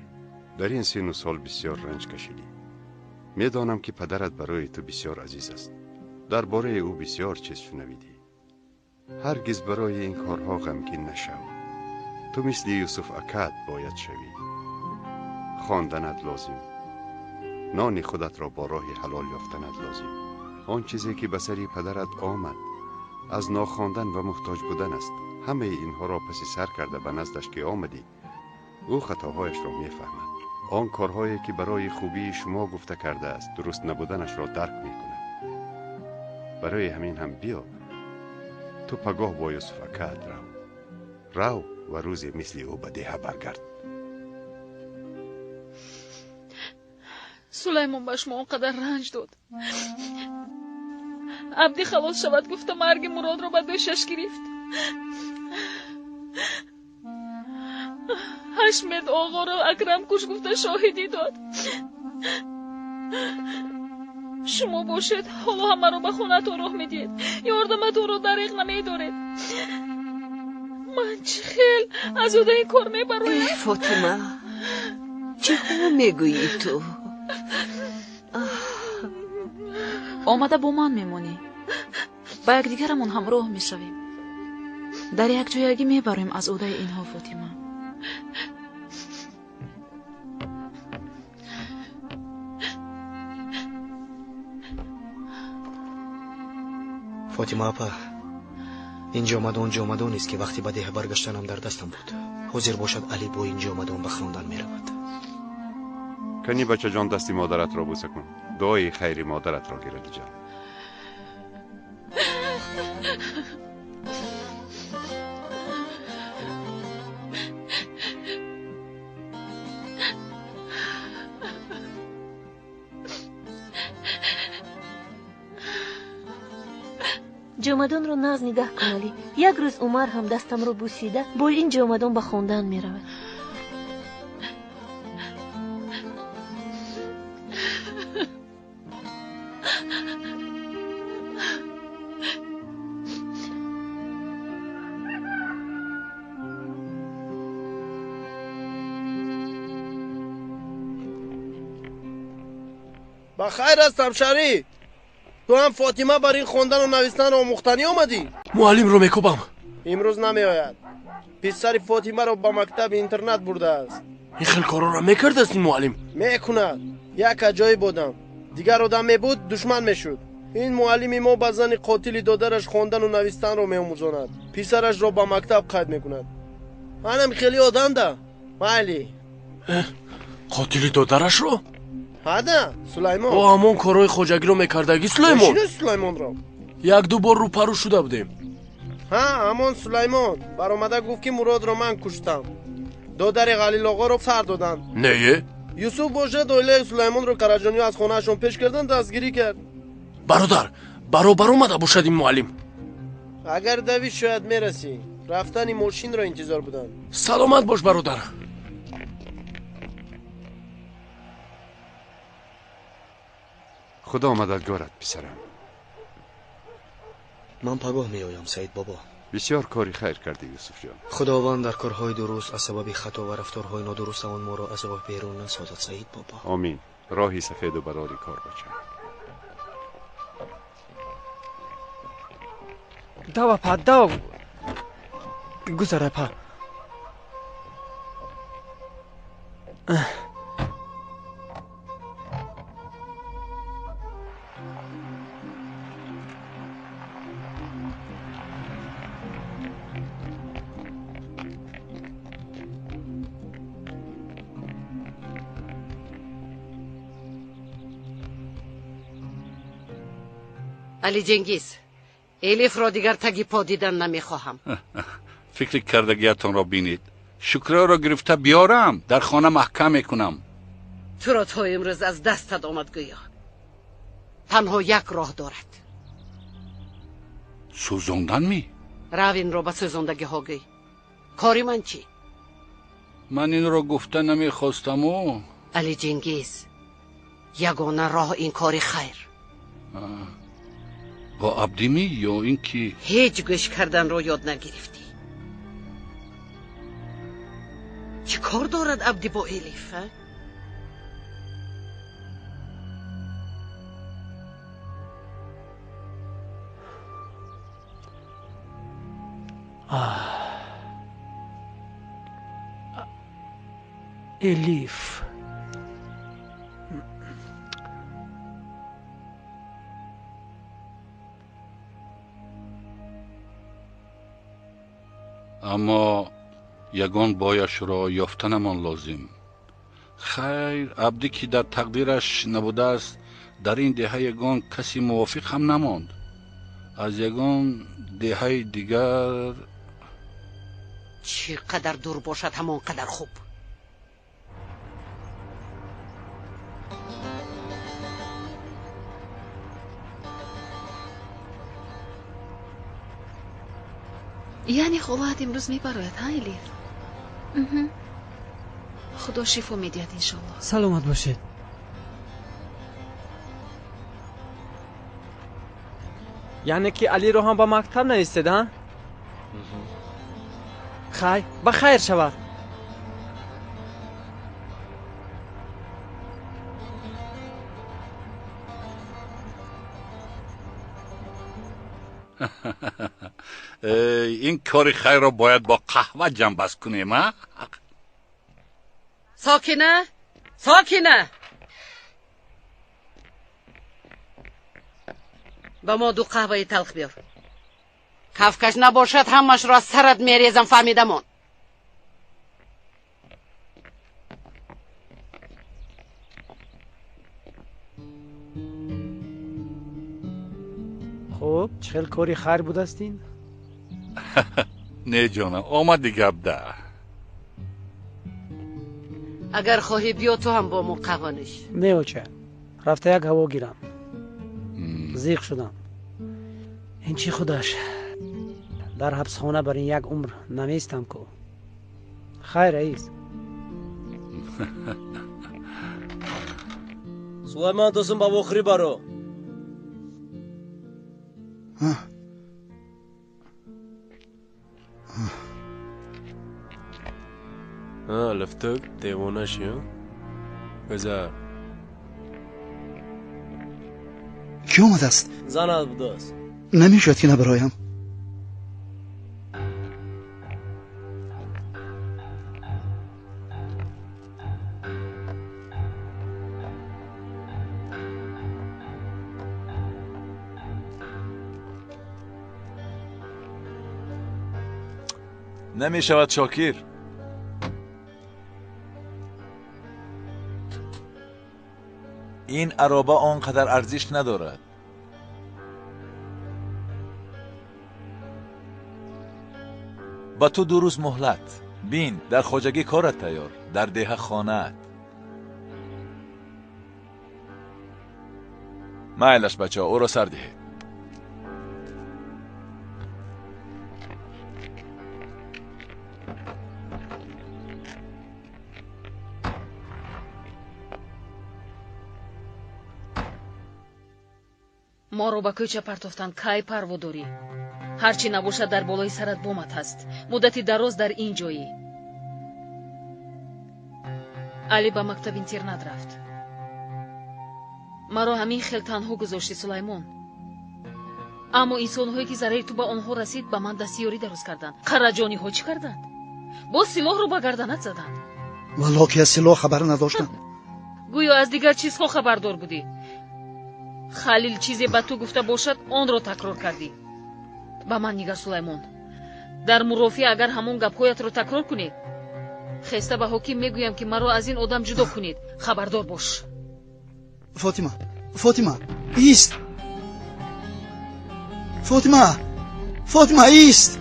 S13: در این سن و سال بسیار رنج کشیدی. میدانم که پدرت برای تو بسیار عزیز است. درباره او بسیار چیز شنویدی. هرگز برای این کارها غمگین نشو. تو مثل یوسف اکد باید شوی. خواندنت لازم. نان خودت را با راه حلال یافتنت لازم. آن چیزی که به سر پدرت آمد از ناخواندن و محتاج بودن است. همه اینها را پس سر کرده به نزدش که آمدی. او خطاهایش را میفهمد. آن کارهایی که برای خوبی شما گفته کرده است درست نبودنش را درک میکند. برای همین هم بیا. تو پگاه با یوسف اکد رو و روزی مثل او به ده برگرد.
S3: سلیمان به شما اونقدر رنج داد. عبدی خلاص شود گفته مرگ مراد رو به دوشش گرفت. حشمت آقا رو اکرم کش گفته شاهدی داد. شما باشید حالا همه رو به خونه تو راه میدید، یاردمتون رو دریغ نمیدارید. من چه خیل از اوده این کار میبرایم.
S7: فاطمه چه میگویی تو؟
S11: آمده با من میمونی، با یک دیگرمون همراه میشویم، در یک جایگی میبریم از اوده اینها. فاطمه
S4: فاطمه اپا، این جامدان نیست که وقتی به ده برگشتنم در دستم بود. حاضر باشد علی با این جامدان به خواندن می رود.
S13: کنی بچه جان دستی مادرت را بوسه کن. دعای خیری مادرت را گیرد جان.
S14: جامدان رو ناز نگاه کن علی. یک روز عمر هم دستم رو بوسیده با این جامدان به خواندن می رود.
S6: بخیر هستم شری. تو هم فاطمه بر این خوندن و نوشتن رو آموختنی آمدی؟
S5: معلم رو میکوبم.
S6: امروز نمی آید. پسر فاطمه رو با مکتب اینترنت برده است.
S5: این خیلی کارا رو میکرد است این معلم؟
S6: میکند. یک عجایب بودم. دیگر آدم میبود دشمن میشد. این معلم ما به زن قاتل دادرش خوندن و نوشتن رو میآموزاند. پسرش رو با مکتب قید میکند. منم خیلی آدم ده. مالی.
S5: قاتل دادرش رو؟
S6: هده سلیمان.
S5: با همون کارهای خوجگی رو میکردگی سلیمان؟
S6: چینه سلیمان رو؟
S5: یک دو بار رو پرو شده بودیم.
S6: ها همون سلیمان برآمده گفت که مراد رو من کشتم. دادر خلیل آقا رو سر دادن.
S5: نه
S6: یوسف باشه دوله سلیمان رو کرجانی از خونهشون پیش کردن دستگیری کرد.
S5: برادر برابر اومده باشد این معلم.
S6: اگر دوی شاید میرسی. رفتن این ماشین رو انتظار بودن.
S5: سلامت باش برادر.
S13: خدا مددگارت پسرم.
S4: من پگاه می آیم سعید بابا.
S13: بسیار کاری خیر کردی یوسف جان.
S4: خداوند در کارهای درست از سبب خطا و رفتارهای نادرست آن ما را از راه بیرون نسازد سعید بابا.
S13: آمین. راهی سفید و براری کار بچه.
S10: دوا پا دوا گذره پا.
S7: علی جنگیز، الیف را دیگر تگی پا دیدن نمیخواهم.
S16: فکر کردگیتان را بینید. شکرها را گرفته بیارم در خانه محکم میکنم.
S7: تو را تا امروز از دستت آمد گویا. تنها یک راه دارد.
S16: سوزاندن می؟
S7: روین را به سوزاندگی ها گوی. کاری من چی؟
S16: من این را گفته نمیخواستم و
S7: علی جنگیز، یگانه راه این کاری خیر.
S16: با عبدی می یا اینکه
S7: هیچ گوش کردن رو یاد نگرفتی؟ چی کار دارد عبدی با الیف؟
S2: الیف
S16: اما یگان بایش را یافتنمان لازم. خیر عبدی که در تقدیرش نبوده است در این دهه یگان کسی موافق هم نماند. از یگان دهه دیگر
S7: چقدر دور باشد همان قدر خوب.
S11: یعنی خالت امروز میبراید ها الیف؟ خدا شفا میدید انشالله.
S10: سلامت باشید. یعنی که علی رو هم با مکتب نویستید ها؟ خیر بخیر شود.
S16: این کاری خیر رو باید با قهوه جنبش کنیم ها؟
S7: ساکنه ساکنه با ما 2 قهوه تلخ بیار. کفکش نباشد همش را سرت میریزم فهمیدمون.
S2: خب چخیل کاری خیر بود استین؟
S16: نه جانم آمد گپ ده.
S7: اگر خواهی بیا تو هم با ما قوانش.
S2: نه اوچه رفته یک هوا گیرم. زیق شدم. این چی خودش در حبس خانه برای یک عمر نمیستم کو. خیر رئیس.
S6: سلیمان دوستم با بخری برو.
S5: لفتک دیوانه شیم بذار
S17: کی اومده است؟
S6: زنت بوده است.
S17: نمیشد که نبرایم.
S9: نمی شود شاکیر. این عرابه آنقدر ارزش ندارد. با تو 2 روز مهلت. بین در خواجگی کارت تیار، در ده خانه‌ات. مایلش بچه ها او را سر دهید.
S7: ما رو با کوچه پرتافتن کای پروا داری. هرچی نباشد در بالای سرت بومت هست. مدتی دراز در این جایی. علی با مکتب اینترنت رفت. مرا همین خیل تنها گذاشتی سلیمان. اما انسان‌هایی که ضرری تو با آنها رسید با من دستیاری درست کردند. قراجانی ها چی کردند؟ با سلاح رو با گردنت زدند.
S17: والله که از سلاح خبر نداشتم.
S7: گویا از دیگر چیزها خبردار بودی. خلیل چیزی به تو گفته باشد آن را تکرار کردی. با من نگر سلیمان. در مرافعه اگر همون گپ‌هایت را تکرار کنی خسته به حکیم میگویم که مرا از این آدم جدا کنید. خبردار باش.
S17: فاطمه ایست. فاطمه ایست.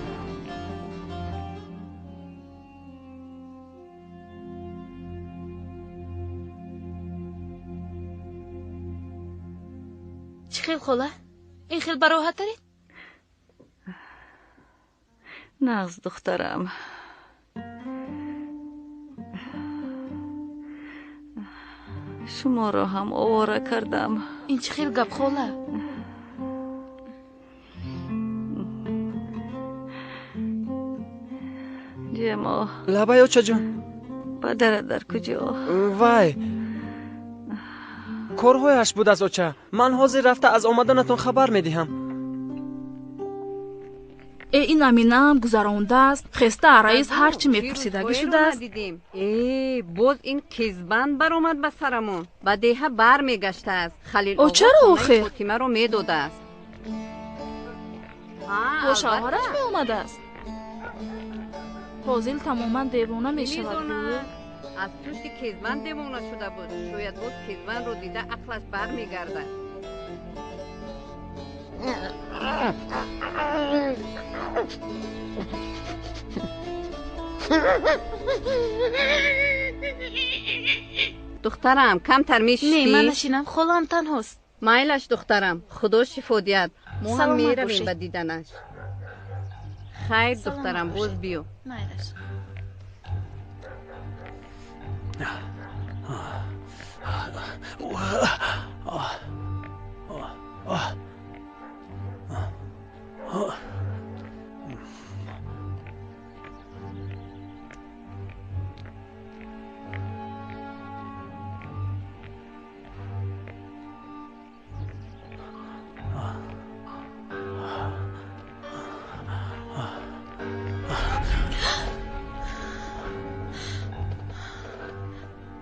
S11: چی خیل خاله؟ این خیل براحت دارید؟
S14: نغز دخترم، شما را هم آواره کردم.
S11: این چی خیل گپ خاله؟
S14: جیما
S10: لبای اوچه جان
S14: پدرت در کجا؟
S10: وای کارهایش بود از اوچه. من حاضر رفته از آمدنتون خبر میدهم.
S3: این امینه هم گذرانده است. خسته رئیس هرچی میپرسیدگی شده است.
S18: باز این کیزبند بر اومد به سرمون. به دیه بر میگشته است. خلیل
S3: او چرا آخه؟
S18: فاطمه رو میداده است.
S3: با شوهرش می آمده است. فاضل تماما دیوانه می شود.
S18: از پشت کیزبند دیوانه شده بود. شاید باز کیزبند رو دیده عقلش بر میگرده. دخترم کمتر میشتی؟
S3: نه من نشینم خالم تنهاست.
S18: مایلش دخترم خدا شفا دید. ما هم میرویم به دیدنش. خیر دخترم باز بیو.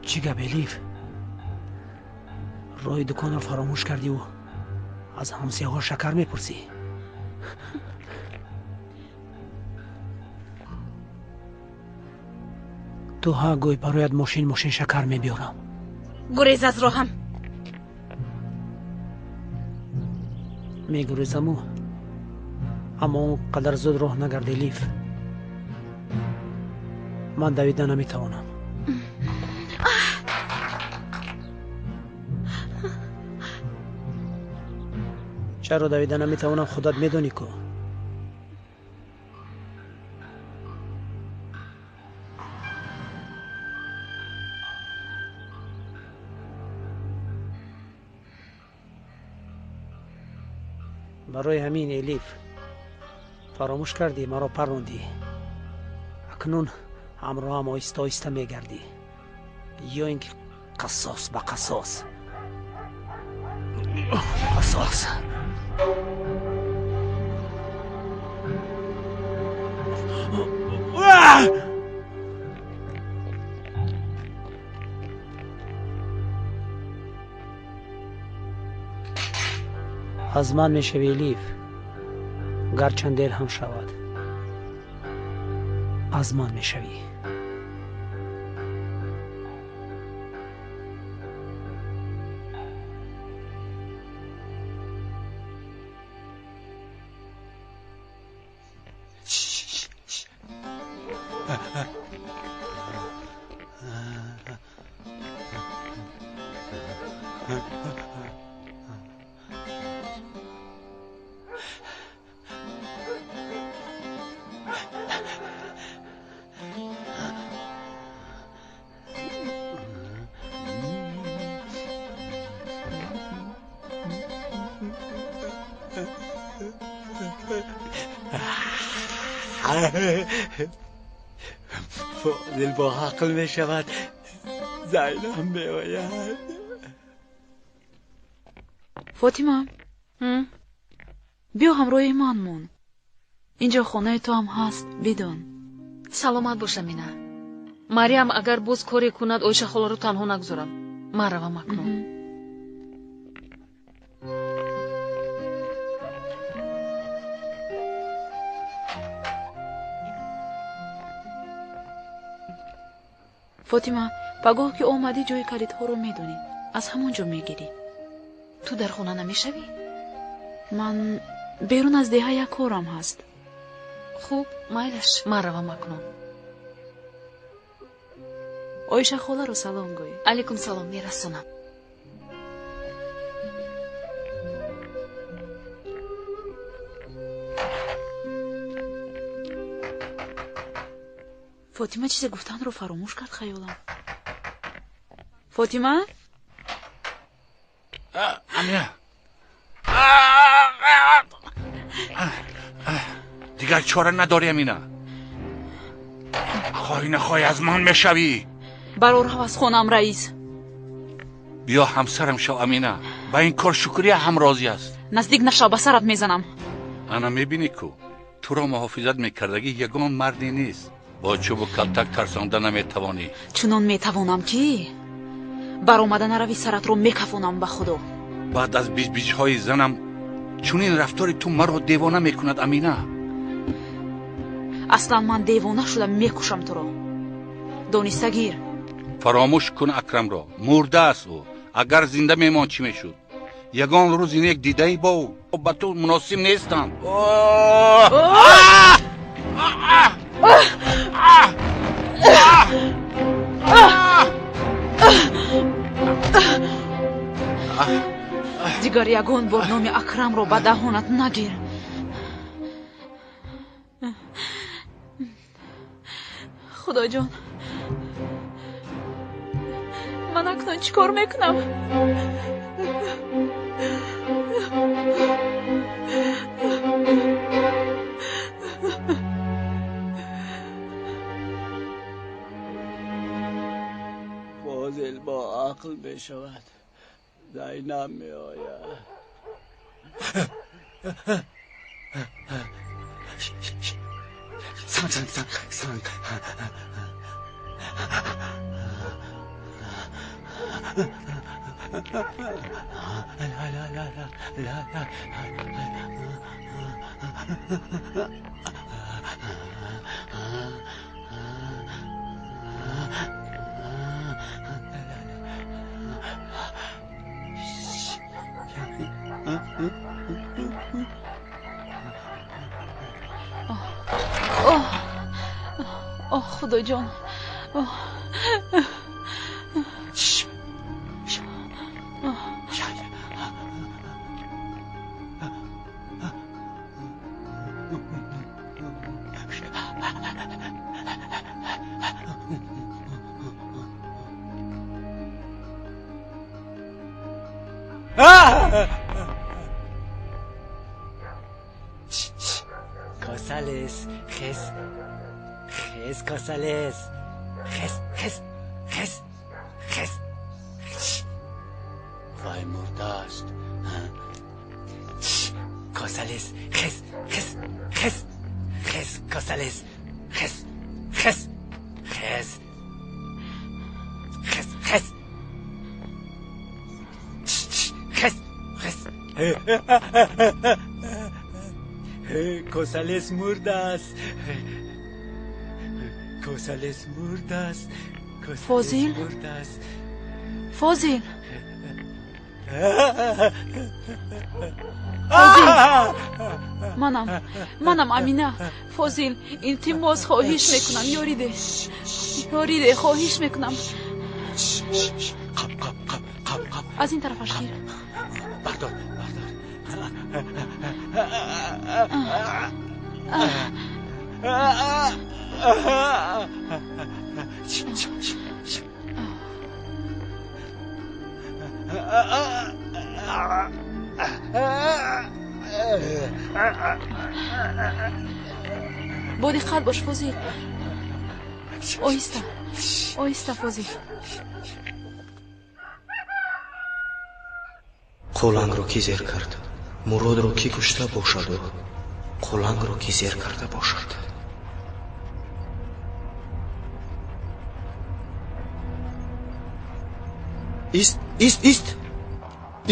S2: چی گپ الیف؟ روی دکان رو فراموش کردی و از همسایه ها شکر میپرسی؟ تو ها گوی برایت ماشین شکر میبیارم.
S11: گریز از راهم.
S2: میگریزم اما اون قدر زود راه نگرد الیف. من دویدن نمیتوانم. چرا دویدن نمیتوانم خودت میدونی که. برای همین الیف فراموش کردی مرا پروندی. اکنون همراه هم آیسته آیسته میگردی یا اینکه قصاص به قصاص. قصاص. از من میشوی الیف، گرچند دیر هم شود. از من میشوی.
S15: فاضل با عقل می شود، زینم می آید.
S11: فاطمه بیا همراه من مون. اینجا خانه تو هم هست، بدون.
S14: سلامت باش امینه. مریم اگر باز کاری کند اویشه خالا رو تنها نگذارم. من روم اکنون.
S11: فاطمه پگاه که آمدی جای کلیدها رو میدونی، از همونجا میگیری.
S14: تو در خونه نمیشوی؟
S11: من بیرون از دیها یک کارم هست.
S14: خوب مایلش، من روم اکنون.
S11: آیشه خاله رو سلام گوی.
S14: علیکم سلام میرسونم.
S11: فاطمه چیز گفتن رو فراموش کرد خیالم. فاطمه؟
S16: امینه دیگر چاره نداری امینه. خواهی نخواهی از من میشوی.
S11: برار از خونم رئیس.
S16: بیا همسرم شو امینه. با این کار شکری هم راضی است.
S11: نزدیک نشو، به سرت میزنم.
S16: انا میبینی کو تو را محافظت میکردگی یگان مردی نیست. با چوب و کلتک ترسانده نمیتوانی.
S11: چنان میتوانم که بر آمدن روی سرت رو میکفونم به خدا.
S16: بعد از بیج های زنم چونین رفتاری تو مرا دیوانه میکند امینه.
S11: اصلا من دیوانه شدم میکشم تو رو. دانسته گیر.
S16: فراموش کن اکرم را، مرده است او. اگر زنده میمان چی میشد؟ یگان روز این یک دیده ای با او با تو مناسب نیستم.
S11: دیگر یگان بار نام اکرم رو به دهانت نگیر. خدا جان من اکنون چیکار میکنم؟
S15: فاضل با عقل بشود زینب می آید.
S17: سان
S11: اوه خدا جان
S15: کاسالس خس کاسالس خس وای مرده است کاسالس خس کاسالس خس کاسالس مرده است کاسالس مرده است
S11: فاضل منم امینه فاضل التماس خواهش میکنم یاریده خواهش میکنم از این طرفش گیر
S15: بردار
S11: با دقت باش فاضل آهسته فاضل
S4: قولنگро ки зер кард муродро ки кушта бошаду қулангро ки зер карда бошад ист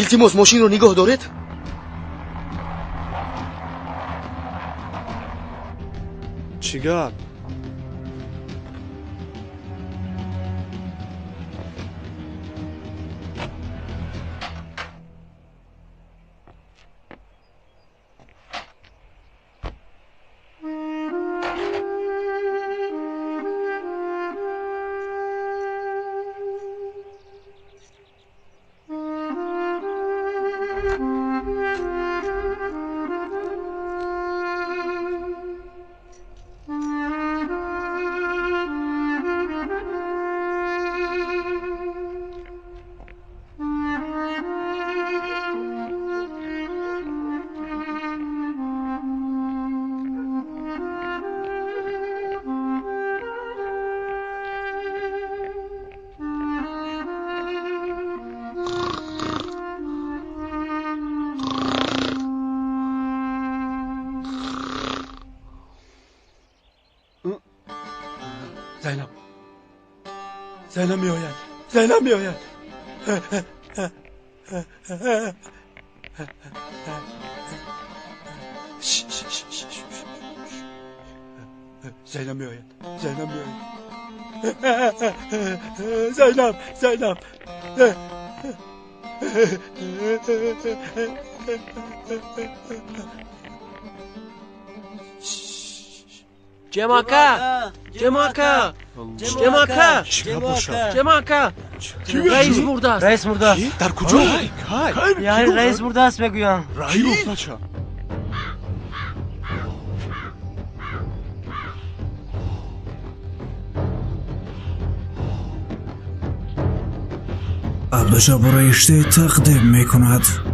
S4: илтимос мошинро нигоҳ доред
S6: чӣ гап زینب میآید زینب
S5: جماکا رئیس مرده است
S6: در کجا
S5: یعنی رئیس مرده است بگویم
S6: رئیس
S1: عبدالجبار رشته تقدیم میکند.